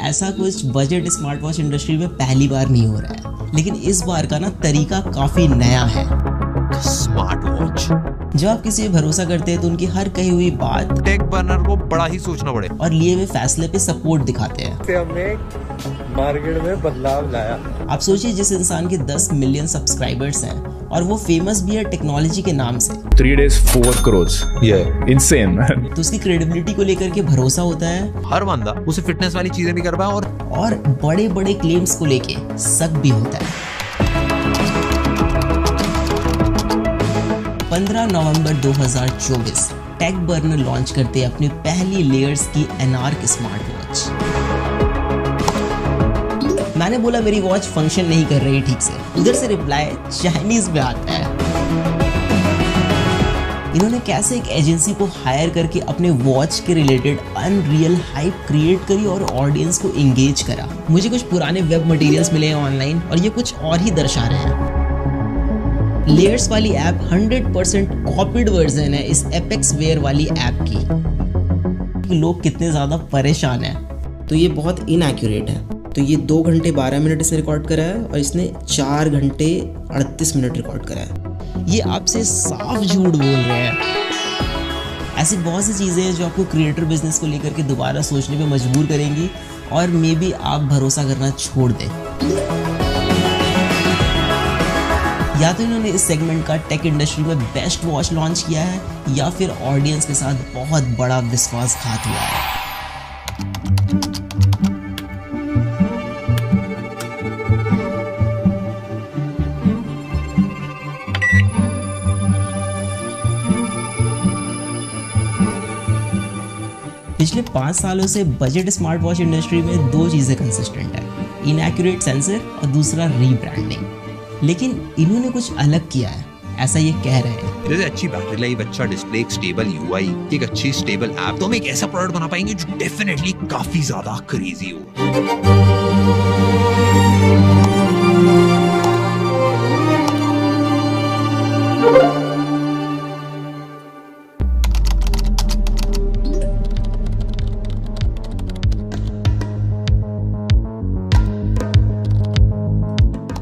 ऐसा कुछ budget smart watch industry में पहली बार नहीं हो रहा है, लेकिन इस बार का ना तरीका काफी नया है। Smart watch. जब आप किसी पे भरोसा करते हैं तो उनकी हर कही हुई बात टेक बर्नर को बड़ा ही सोचना पड़े और लिए हुए फैसले पे सपोर्ट दिखाते हैं। हमने मार्केट में बदलाव लाया। आप सोचिए, जिस इंसान के 10 मिलियन सब्सक्राइबर्स हैं और वो फेमस भी है टेक्नोलॉजी के नाम से, 3 days 4 crores, insane man। तो उसकी क्रेडिबिलिटी को लेकर के भरोसा होता है। हर बंदा उसे फिटनेस वाली चीजें भी कर पाए और बड़े बड़े क्लेम्स को लेके शक भी होता है। 15 नवंबर 2024 टेक बर्नर लॉन्च करते हैं अपनी पहली लेयर्स की एनार्क स्मार्ट वॉच। मैंने बोला मेरी वॉच फंक्शन नहीं कर रही ठीक से, उधर से रिप्लाई चाइनीज में आता है। इन्होंने कैसे एक एजेंसी को हायर करके अपने वॉच के रिलेटेड अनरियल हाइप क्रिएट करी और ऑडियंस को एंगेज करा। मुझे कुछ पुराने वेब मटेरियल्स मिले हैं ऑनलाइन और ये कुछ और ही दर्शा रहे हैं। लेयर्स वाली ऐप 100% कॉपीड वर्जन है इस एपेक्स वेयर वाली ऐप की। लोग कितने ज़्यादा परेशान हैं। तो ये बहुत इनएक्यूरेट है। तो ये 2 घंटे 12 मिनट इसने रिकॉर्ड करा है और इसने 4 घंटे 38 मिनट रिकॉर्ड करा है। ये आपसे साफ झूठ बोल रहे हैं। ऐसी बहुत सी चीज़ें हैं जो आपको क्रिएटर बिजनेस को लेकर के दोबारा सोचने पे मजबूर करेंगी और मे बी आप भरोसा करना छोड़ दें। या तो इन्होंने इस सेगमेंट का टेक इंडस्ट्री में बेस्ट वॉच लॉन्च किया है या फिर ऑडियंस के साथ बहुत बड़ा विश्वासघात हुआ है। पिछले 5 सालों से बजट स्मार्ट वॉच इंडस्ट्री में 2 चीज़ें कंसिस्टेंट है, इनएक्यूरेट सेंसर और दूसरा रीब्रांडिंग। लेकिन इन्होंने कुछ अलग किया है, ऐसा ये कह रहे हैं। जैसे अच्छी बैटरी लाइफ, अच्छा डिस्प्ले, एक स्टेबल यूआई, एक अच्छी स्टेबल ऐप, तो हम एक ऐसा प्रोडक्ट बना पाएंगे जो डेफिनेटली काफी ज्यादा क्रेजी हो।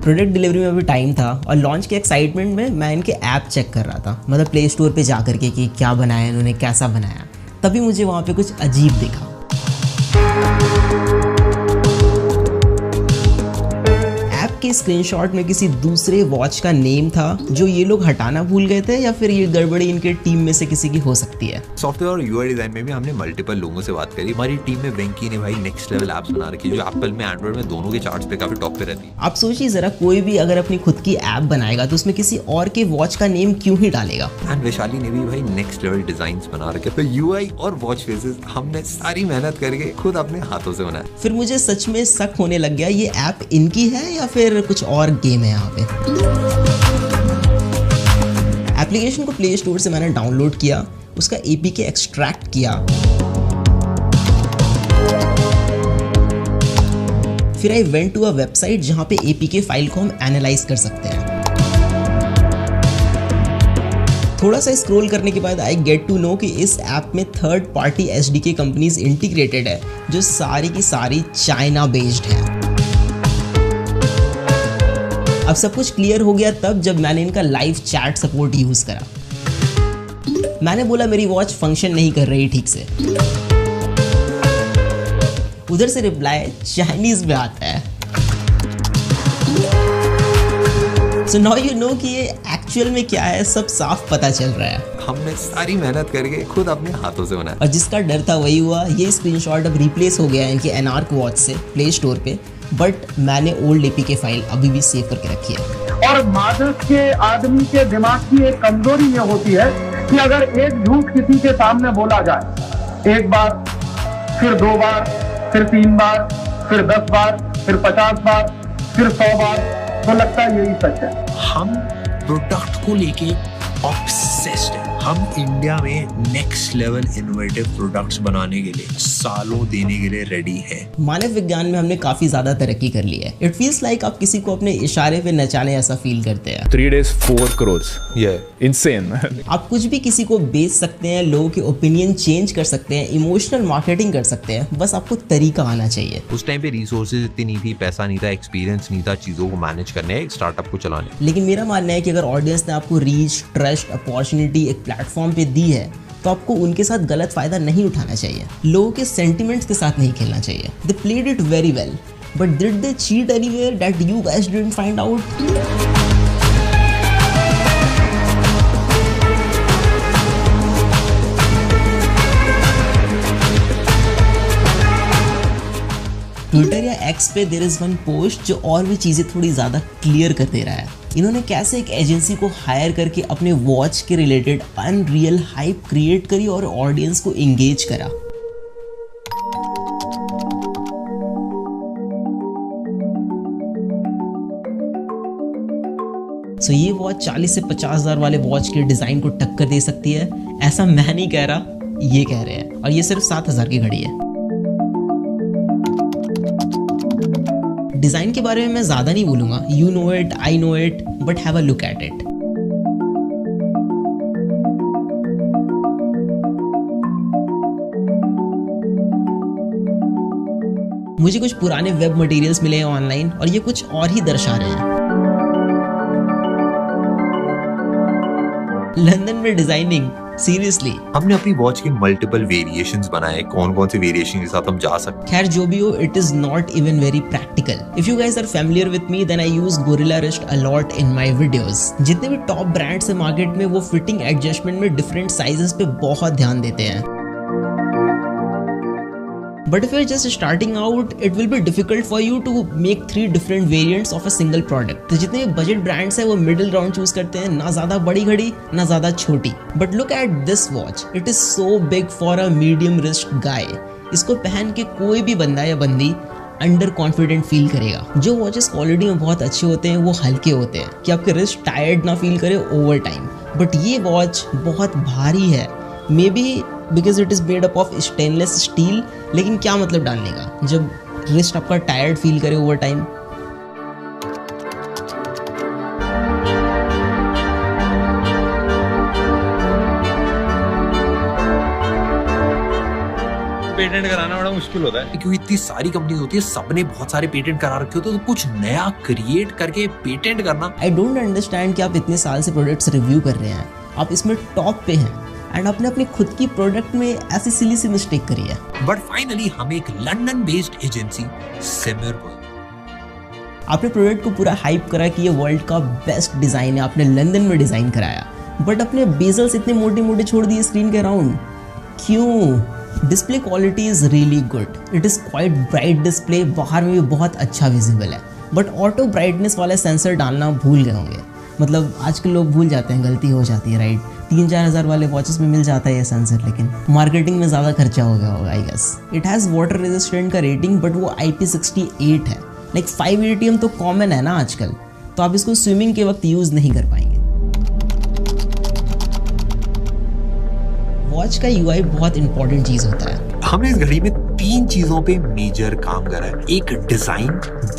प्रोडक्ट डिलीवरी में भी टाइम था और लॉन्च के एक्साइटमेंट में मैं इनके ऐप चेक कर रहा था, मतलब प्ले स्टोर पे जा करके कि क्या बनाया इन्होंने, कैसा बनाया। तभी मुझे वहाँ पे कुछ अजीब दिखा। ऐप के स्क्रीनशॉट में किसी दूसरे वॉच का नेम था जो ये लोग हटाना भूल गए थे, या फिर ये गड़बड़ी इनके टीम में से किसी की हो सकती है। सॉफ्टवेयर और यूआई डिजाइन में भी हमने मल्टीपल लोगों से बात करी। हमारी टीम में वेंकी ने भाई नेक्स्ट लेवल एप्स बना रखी है जो एप्पल में, एंड्रॉइड में, दोनों के चार्ट्स पे काफी टॉप पे रहती है। आप सोचिए जरा, कोई भी अगर अपनी खुद की ऐप बनाएगा तो उसमें किसी और के वॉच का नेम क्यों ही डालेगा। एंड वैशाली ने भी भाई नेक्स्ट लेवल डिजाइन्स बना रखे। तो यूआई और वॉच फेसेस हमने सारी मेहनत करके खुद अपने हाथों से बनाया। फिर मुझे सच में शक होने लग गया, ये ऐप इनकी है या फिर कुछ और गेम है यहाँ पे। एप्लीकेशन को प्ले स्टोर से मैंने डाउनलोड किया, उसका एपीके एक्सट्रैक्ट किया, फिर I went to a website जहां पे एपीके फाइल को हम एनालाइज कर सकते हैं। थोड़ा सा स्क्रॉल करने के बाद आई गेट टू नो कि इस ऐप में third party SDK companies integrated है जो सारी की सारी चाइना बेस्ड है। अब सब कुछ क्लियर हो गया तब जब मैंने इनका लाइव चैट सपोर्ट यूज करा। मैंने बोला मेरी वॉच फंक्शन नहीं कर रही ठीक से, उधर से रिप्लाई चाइनीज में आता है। सो नाउ यू नो कि ये एक्चुअल में क्या है, सब साफ पता चल रहा है। हमने सारी मेहनत करके खुद अपने हाथों से बनाया और जिसका डर था वही हुआ। ये स्क्रीनशॉट अब रिप्लेस हो गया है इनकी एनार्क वॉच से प्ले स्टोर पे, बट मैंने ओल्ड एपीके फाइल अभी भी सेव करके रखी है। और मादक के आदमी के दिमाग की एक कमजोरी ये होती है कि अगर एक झूठ किसी के सामने बोला जाए, एक बार, फिर 2 बार, फिर 3 बार, फिर 10 बार, फिर 50 बार, फिर 100 बार, तो लगता है यही सच है। हम प्रोडक्ट को लेके ऑब्सेस्ड ऑब्सेस्ड है। हम इंडिया में नेक्स्ट लेवल इनोवेटिव प्रोडक्ट्स बनाने के लिए सालों देने के लिए रेडी है। मानव विज्ञान में हमने काफी ज्यादा तरक्की कर ली है। इट फील्स लाइक आप किसी को अपने इशारे पे नचाने ऐसा फील करते हैं। 3 days 4 crores. Yeah, insane. आप कुछ भी किसी को बेच सकते हैं, लोगों के ओपिनियन चेंज कर सकते हैं, इमोशनल मार्केटिंग कर सकते हैं, बस आपको तरीका आना चाहिए। उस टाइम पे रिसोर्सेज इतनी नहीं थी, पैसा नहीं था, एक्सपीरियंस नहीं था चीजों को मैनेज करने, एक स्टार्टअप को चलाने। लेकिन मेरा मानना है कि अगर ऑडियंस ने आपको रीच, ट्रस्ट, अपॉर्चुनिटी एक प्लेटफॉर्म पे दी है तो आपको उनके साथ गलत फायदा नहीं उठाना चाहिए, लोगों के सेंटिमेंट्स के साथ नहीं खेलना चाहिए। They played it very well, but did they cheat anywhere that you guys didn't find out? Twitter या एक्स पे देयर इज वन पोस्ट जो और भी चीज़ें थोड़ी ज़्यादा क्लियर कर दे रहा है। इन्होंने कैसे एक एजेंसी को हायर करके अपने वॉच के रिलेटेड अनरियल हाइप क्रिएट करी और ऑडियंस को एंगेज करा। सो ये वॉच 40 से 50,000 वाले वॉच के डिज़ाइन को टक्कर दे सकती है, ऐसा मैं नहीं कह रहा, ये कह रहे हैं। और ये सिर्फ 7,000 की घड़ी है। डिज़ाइन के बारे में मैं ज़्यादा नहीं बोलूँगा, you know it, I know it, but have a look at it. मुझे कुछ पुराने वेब मटेरियल्स मिले हैं ऑनलाइन और ये कुछ और ही दर्शा रहे हैं। लंदन में डिजाइनिंग, सीरियसली। हमने अपनी वॉच के मल्टीपल वेरिएशंस बनाए, कौन कौन से वेरिएशन के साथ हम जा सकते हैं। खैर जो भी हो, it is not even very practical. If you guys are familiar with me then I use Gorilla Wrist a lot in my videos. जितने भी टॉप ब्रांड्स है मार्केट में वो फिटिंग एडजस्टमेंट में डिफरेंट साइजेस पे बहुत ध्यान देते हैं। But if you're just starting out, it will be difficult for you to make 3 different variants of a single product. तो जितने बजट ब्रांड्स हैं वो मिडिल ग्राउंड चूज करते हैं, ना ज़्यादा बड़ी घड़ी ना ज़्यादा छोटी। But look at this watch. It is so big for a medium wrist guy. इसको पहन के कोई भी बंदा या बंदी अंडर कॉन्फिडेंट फील करेगा। जो वॉचेस क्वालिटी में बहुत अच्छे होते हैं वो हल्के होते हैं कि आपके रिस्ट टायर्ड ना फील करे ओवर टाइम। बट ये वॉच बहुत भारी है, may be because it is made up of stainless steel. लेकिन क्या मतलब डालने का जब रिस्ट आपका टायर्ड फील करे ओवर टाइम। पेटेंट कराना बड़ा मुश्किल होता है क्योंकि इतनी सारी कंपनीज होती है, सबने बहुत सारे पेटेंट करा रखे होते हैं, तो कुछ नया क्रिएट करके पेटेंट करना। आई डोंट अंडरस्टैंड कि आप इतने साल से प्रोडक्ट्स रिव्यू कर रहे हैं, आप इसमें टॉप पे हैं एंड आपने अपनी खुद की प्रोडक्ट में ऐसी सिली सी मिस्टेक करी है। बट फाइनली हम एक लंदन बेस्ड एजेंसी सिमिरवर्ल्ड, आपने प्रोडक्ट को पूरा हाइप करा कि ये वर्ल्ड का बेस्ट डिजाइन है, आपने लंदन में डिजाइन कराया, बट अपने बेजल्स इतने मोटे मोटे छोड़ दिए स्क्रीन के अराउंड, क्यों? Display quality is really good, it is quite bright display, बाहर में भी बहुत अच्छा विजिबल है, बट ऑटो ब्राइटनेस वाला सेंसर डालना भूल गए होंगे। मतलब आजकल लोग भूल जाते हैं, गलती हो जाती है, राइट? 3-4 हज़ार वाले वॉचेस में मिल जाता है ये सेंसर, लेकिन मार्केटिंग में ज़्यादा खर्चा हो गया होगा I guess. It has water resistant का रेटिंग, बट वो IP68 है। लाइक 5 ATM तो कॉमन है ना आजकल, तो आप इसको स्विमिंग के वक्त यूज़ नहीं कर पाएंगे। वॉच का UI बहुत इंपॉर्टेंट चीज़ होता है। हमने इस घड़ी में 3 चीजों पे मेजर काम करा है, एक डिजाइन,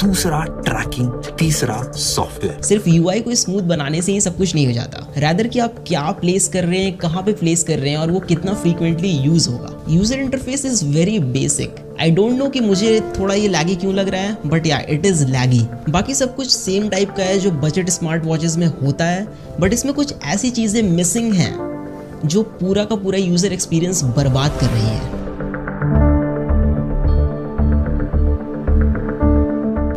दूसरा ट्रैकिंग, तीसरा सॉफ्टवेयर। सिर्फ UI को स्मूथ बनाने से ही सब कुछ नहीं हो जाता, रैदर कि आप क्या प्लेस कर रहे हैं, कहाँ पे प्लेस कर रहे हैं और वो कितना फ्रीक्वेंटली यूज होगा। User interface is very basic. I don't know कि मुझे थोड़ा ये लैगी क्यों लग रहा है, बट या इट इज लैगी। बाकी सब कुछ सेम टाइप का है जो बजट स्मार्ट वॉचेस में होता है, बट इसमें कुछ ऐसी चीजें मिसिंग हैं जो पूरा का पूरा यूजर एक्सपीरियंस बर्बाद कर रही है।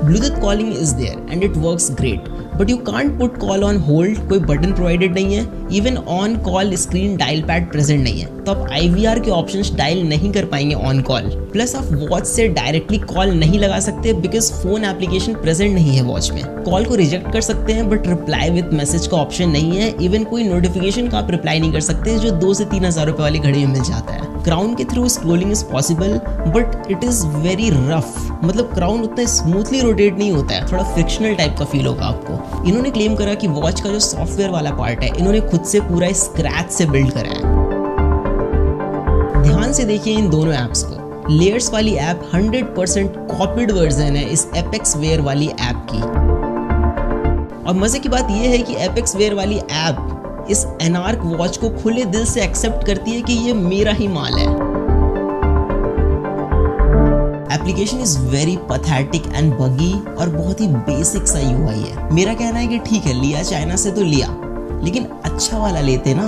Bluetooth calling is there and it works great, but you can't put call on hold, कोई बटन प्रोवाइडेड नहीं है, even on call screen dial pad present नहीं है, तो आप IVR के ऑप्शंस डायल नहीं कर पाएंगे ऑन कॉल। प्लस आप वॉच से डायरेक्टली कॉल नहीं लगा सकते बिकॉज फोन एप्लीकेशन प्रेजेंट नहीं है वॉच में। कॉल को रिजेक्ट कर सकते हैं बट रिप्लाई विद मैसेज का ऑप्शन नहीं है, इवन कोई नोटिफिकेशन का आप रिप्लाई नहीं कर सकते जो 2 से 3 हज़ार रुपए वाली घड़ी में मिल जाता है। क्राउन के through scrolling is possible but it is very rough, मतलब क्राउन उतना स्मूथली रोटेट नहीं होता है, थोड़ा फ्रिक्शनल टाइप का फील होगा आपको। इन्होंने क्लेम करा कि वॉच का जो सॉफ्टवेयर वाला पार्ट है इन्होंने खुद से पूरा स्क्रैच से बिल्ड करा है। ध्यान से देखिए इन दोनों ऐप्स को। लेयर्स वाली ऐप 100% कॉपीड वर्जन है इस एपेक्स वेयर वाली ऐप की। और मजे की बात यह है कि एपेक्स वेयर वाली ऐप इस एनार्क वॉच को खुले दिल से एक्सेप्ट करती है कि ये मेरा ही माल है। Application is very pathetic and बगी और बहुत ही बेसिक सा यूआई है। मेरा कहना है कि ठीक है, लिया चाइना से तो लिया, लेकिन अच्छा वाला लेते ना।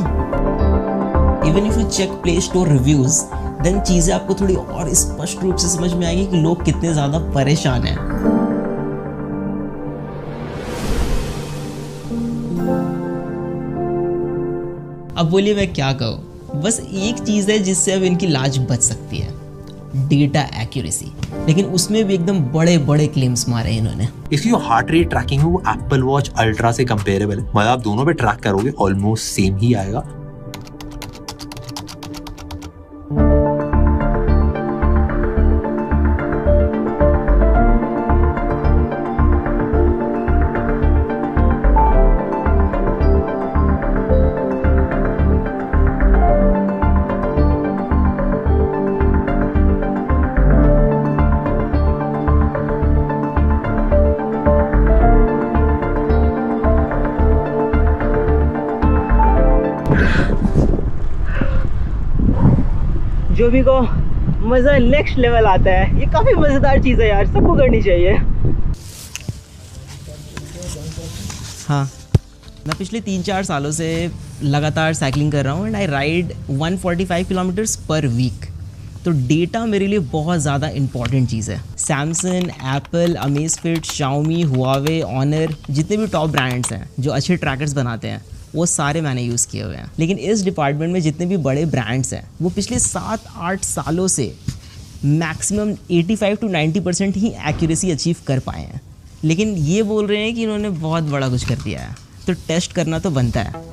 Even if you check play store reviews, then चीजें आपको थोड़ी और स्पष्ट रूप से समझ में आएगी कि लोग कितने ज्यादा परेशान हैं। अब बोलिए मैं क्या कहूँ, बस एक चीज है जिससे अब इनकी लाज बच सकती है, डेटा एक्यूरेसी। लेकिन उसमें भी एकदम बड़े बड़े क्लेम्स मारे इन्होंने। इसकी जो हार्ट रेट ट्रैकिंग है वो एप्पल वॉच अल्ट्रा से कंपेरेबल है। मतलब आप दोनों पे ट्रैक करोगे ऑलमोस्ट सेम ही आएगा। जो भी को मज़ा नेक्स्ट लेवल आता है, ये काफ़ी मज़ेदार चीज़ है यार, सबको करनी चाहिए। हाँ, मैं पिछले 3-4 सालों से लगातार साइकिलिंग कर रहा हूँ and I ride 145 kilometres per week. तो डेटा मेरे लिए बहुत ज़्यादा इंपॉर्टेंट चीज़ है। Samsung, Apple, Amazfit, Xiaomi, Huawei, Honor, जितने भी टॉप ब्रांड्स हैं जो अच्छे ट्रैकर्स बनाते हैं, वो सारे मैंने यूज़ किए हुए हैं। लेकिन इस डिपार्टमेंट में जितने भी बड़े ब्रांड्स हैं वो पिछले 7-8 सालों से maximum 85 to 90% he accuracy achieve कर पाए हैं। लेकिन ये बोल रहे हैं कि इन्होंने बहुत बड़ा कुछ कर दिया है, तो टेस्ट करना तो बनता है।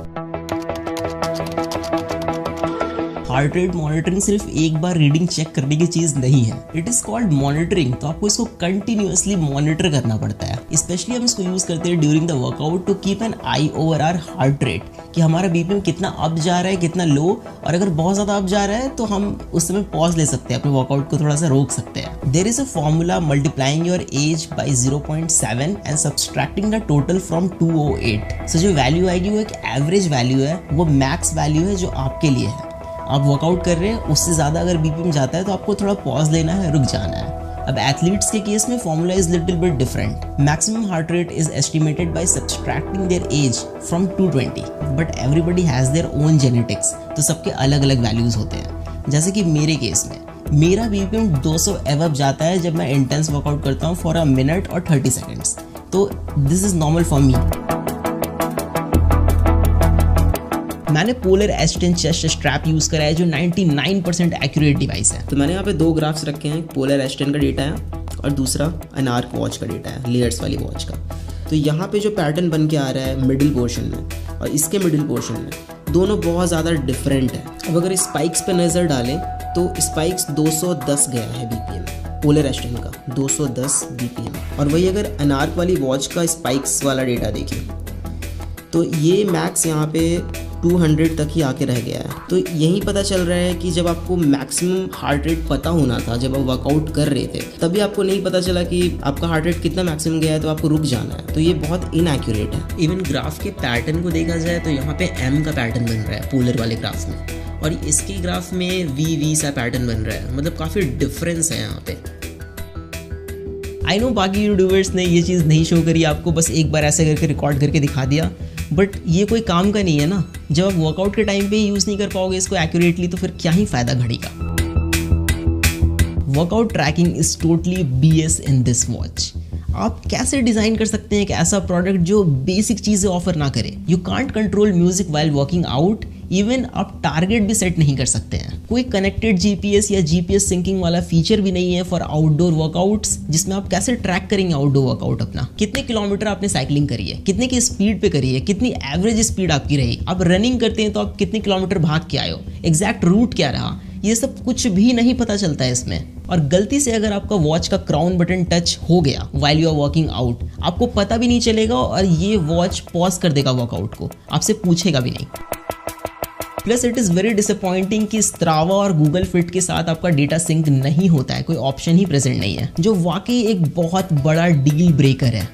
हार्ट रेट मॉनिटरिंग सिर्फ एक बार रीडिंग चेक करने की चीज़ नहीं है, इट इज़ कॉल्ड मॉनिटरिंग। तो आपको इसको कंटिन्यूअसली मॉनिटर करना पड़ता है। स्पेशली हम इसको यूज़ करते हैं during the workout to keep an eye over our heart rate, कि हमारा बीपीएम कितना अप जा रहा है, कितना लो। और अगर बहुत ज़्यादा अप जा रहा है तो हम उस समय पॉज ले सकते हैं, अपने वर्कआउट को थोड़ा सा रोक सकते हैं। There is a formula multiplying your age by 0.7 and subtracting the total from 208। So जो वैल्यू आएगी वो एक एवरेज वैल्यू है, वो मैक्स वैल्यू है जो आपके लिए है। आप वर्कआउट कर रहे हैं, उससे ज़्यादा अगर बीपीएम जाता है तो आपको थोड़ा पॉज लेना है, रुक जाना है। अब एथलीट्स के केस में formula is little bit different. Maximum heart rate is estimated by subtracting their age from 220, but everybody has their own genetics, तो सबके अलग अलग वैल्यूज़ होते हैं। जैसे कि मेरे केस में मेरा बीपीएम 200 एवब जाता है जब मैं इंटेंस वर्कआउट करता हूँ फॉर अ मिनट और 30 सेकेंड्स, तो this is normal for me. मैंने polar S10 chest strap use करा है जो 99% एक्यूरेट डिवाइस है। तो मैंने यहाँ पे 2 ग्राफ्स रखे हैं, पोलर S10 का डेटा है और दूसरा एनार्क वॉच का डेटा है, लेयर्स वाली वॉच का। तो यहाँ पे जो पैटर्न बन के आ रहा है मिडिल पोर्शन में और इसके मिडिल पोर्शन में, दोनों बहुत ज़्यादा डिफरेंट है। अब अगर स्पाइक्स पे नज़र डालें तो स्पाइक्स 210 गया है BPM पोलर S10 का, 210 BPM। और वही अगर एनार्क वाली वॉच का स्पाइक्स वाला डेटा देखें तो ये मैक्स यहाँ पे 200 तक ही आके रह गया है। तो यही पता चल रहा है कि जब आपको मैक्सिमम हार्ट रेट पता होना था, जब आप वर्कआउट कर रहे थे, तभी आपको नहीं पता चला कि आपका हार्ट रेट कितना मैक्सिमम गया है, तो आपको रुक जाना है। तो ये बहुत इनएक्यूरेट है। इवन ग्राफ के पैटर्न को देखा जाए तो यहाँ पे M का पैटर्न बन रहा है पोलर वाले ग्राफ में, और इसके ग्राफ में V सा पैटर्न बन रहा है। मतलब काफ़ी डिफरेंस है यहाँ पे। आई नो बाकी यूट्यूबर्स ने ये चीज़ नहीं शो करी आपको, बस एक बार ऐसे करके रिकॉर्ड करके दिखा दिया, बट ये कोई काम का नहीं है ना। जब आप वर्कआउट के टाइम पे यूज़ नहीं कर पाओगे इसको एक्यूरेटली, तो फिर क्या ही फ़ायदा घड़ी का। Workout tracking is totally BS in this watch. आप कैसे डिज़ाइन कर सकते हैं एक ऐसा प्रोडक्ट जो बेसिक चीज़ें ऑफर ना करे। You can't control music while working out, even आप टारगेट भी सेट नहीं कर सकते हैं। कोई कनेक्टेड GPS या GPS सिंकिंग वाला फीचर भी नहीं है फॉर आउटडोर वर्कआउट्स, जिसमें आप कैसे ट्रैक करेंगे आउटडोर वर्कआउट अपना। कितने किलोमीटर आपने साइकिलिंग करी है, कितने की स्पीड पे करी है, कितनी एवरेज स्पीड आपकी रही। आप रनिंग करते हैं तो आप कितने किलोमीटर भाग के आए हो, एग्जैक्ट रूट क्या रहा, ये सब कुछ भी नहीं पता चलता है इसमें। और गलती से अगर आपका वॉच का क्राउन बटन टच हो गया while you are working out, आपको पता भी नहीं चलेगा और ये वॉच पॉज कर देगा वर्कआउट को, आपसे पूछेगा भी नहीं। Plus it is very disappointing कि स्ट्रावा और गूगल फिट के साथ आपका डेटा सिंक नहीं होता है, कोई ऑप्शन ही प्रेजेंट नहीं है, जो वाकई एक बहुत बड़ा डील ब्रेकर है।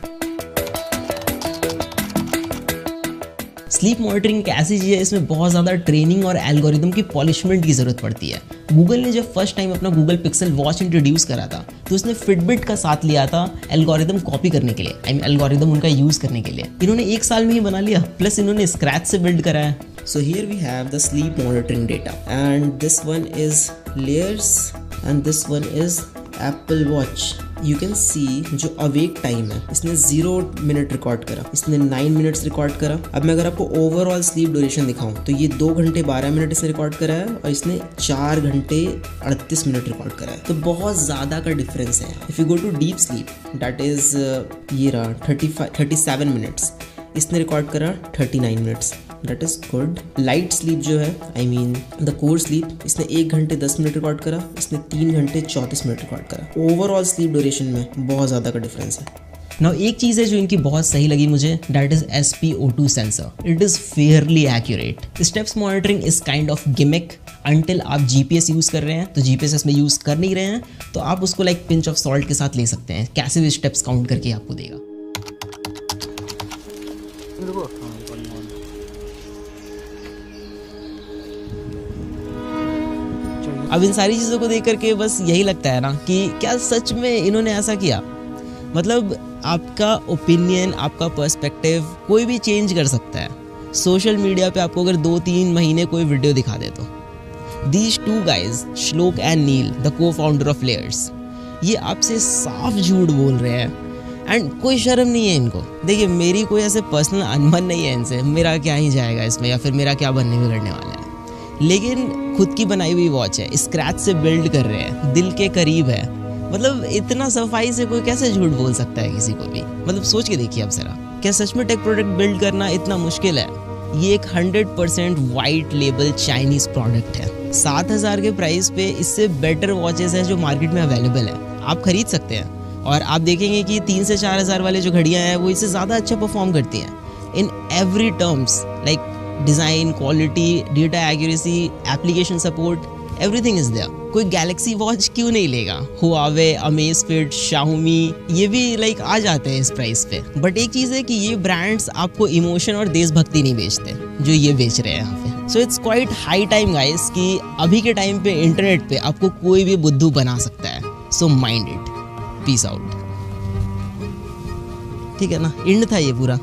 स्लीप मॉनिटरिंग एक ऐसी चीज़ है, इसमें बहुत ज़्यादा ट्रेनिंग और एल्गोरिदम की पॉलिशमेंट की ज़रूरत पड़ती है। गूगल ने जब फर्स्ट टाइम अपना गूगल पिक्सल वॉच इंट्रोड्यूस करा था तो उसने फिटबिट का साथ लिया था एल्गोरिदम कॉपी करने के लिए, एल्गोरिदम उनका यूज़ करने के लिए। इन्होंने 1 साल में ही बना लिया, प्लस इन्होंने स्क्रैच से बिल्ड करा है। So here we have the sleep monitoring data and this one is layers and this one is Apple Watch. You can see जो अवेक टाइम है इसने 0 मिनट रिकॉर्ड करा, इसने 9 मिनट्स रिकॉर्ड करा। अब मैं अगर आपको ओवरऑल स्लीप ड्यूरेशन दिखाऊं तो ये 2 घंटे 12 मिनट इसने रिकॉर्ड करा है और इसने 4 घंटे 38 मिनट रिकॉर्ड करा है, तो बहुत ज़्यादा का डिफरेंस है। If you go to deep sleep that is ये रहा 37 मिनट्स, इसने रिकॉर्ड करा 39 minutes, that is good. Light sleep जो है द कोर स्लीप, इसने 1 घंटे 10 मिनट रिकॉर्ड करा, इसने 3 घंटे 34 मिनट रिकॉर्ड करा। ओवरऑल स्लीप ड्यूरेशन में बहुत ज़्यादा का डिफरेंस है। नाउ एक चीज़ है जो इनकी बहुत सही लगी मुझे, that is SpO2 sensor. It is Fairlie accurate. Steps monitoring is kind of gimmick until आप GPS यूज़ कर रहे हैं, तो GPS इसमें यूज़ कर नहीं रहे हैं तो आप उसको लाइक पिंच ऑफ सॉल्ट के साथ ले सकते हैं, कैसे भी स्टेप्स काउंट करके आपको देगा। अब इन सारी चीज़ों को देख करके बस यही लगता है ना कि क्या सच में इन्होंने ऐसा किया। मतलब आपका ओपिनियन, आपका पर्सपेक्टिव कोई भी चेंज कर सकता है। सोशल मीडिया पे आपको अगर 2-3 महीने कोई वीडियो दिखा दे तो these 2 guys, Shlok and Neel, the co-founder of Layers, ये आपसे साफ झूठ बोल रहे हैं एंड कोई शर्म नहीं है इनको। देखिए मेरी कोई ऐसे पर्सनल अनबन नहीं है इनसे, मेरा क्या ही जाएगा इसमें या फिर मेरा क्या बनने बिगड़ने वाला है, लेकिन खुद की बनाई हुई वॉच है, स्क्रैच से बिल्ड कर रहे हैं, दिल के करीब है। मतलब इतना सफाई से कोई कैसे झूठ बोल सकता है किसी को भी। मतलब सोच के देखिए अब जरा, क्या सच में टेक प्रोडक्ट बिल्ड करना इतना मुश्किल है? ये एक 100% वाइट लेबल चाइनीज प्रोडक्ट है। 7,000 के प्राइस पे इससे बेटर वॉचेस हैं जो मार्केट में अवेलेबल है, आप खरीद सकते हैं। और आप देखेंगे कि 3 से 4,000 वाले जो घड़ियाँ हैं वो इससे ज़्यादा अच्छा परफॉर्म करती हैं in every terms, like design, quality, data accuracy, application support, everything is there. कोई गैलेक्सी वॉच क्यों नहीं लेगा? हुआवे, अमेज़फिट, शाओमी, ये भी लाइक आ जाते हैं इस प्राइस पे। बट एक चीज़ है कि ये ब्रांड्स आपको इमोशन और देशभक्ति नहीं बेचते जो ये बेच रहे हैं यहाँ पे। So it's quite high time guys कि अभी के टाइम पे इंटरनेट पे आपको कोई भी बुद्धू बना सकता है। So mind it. Peace out. ठीक है ना, एंड था ये पूरा।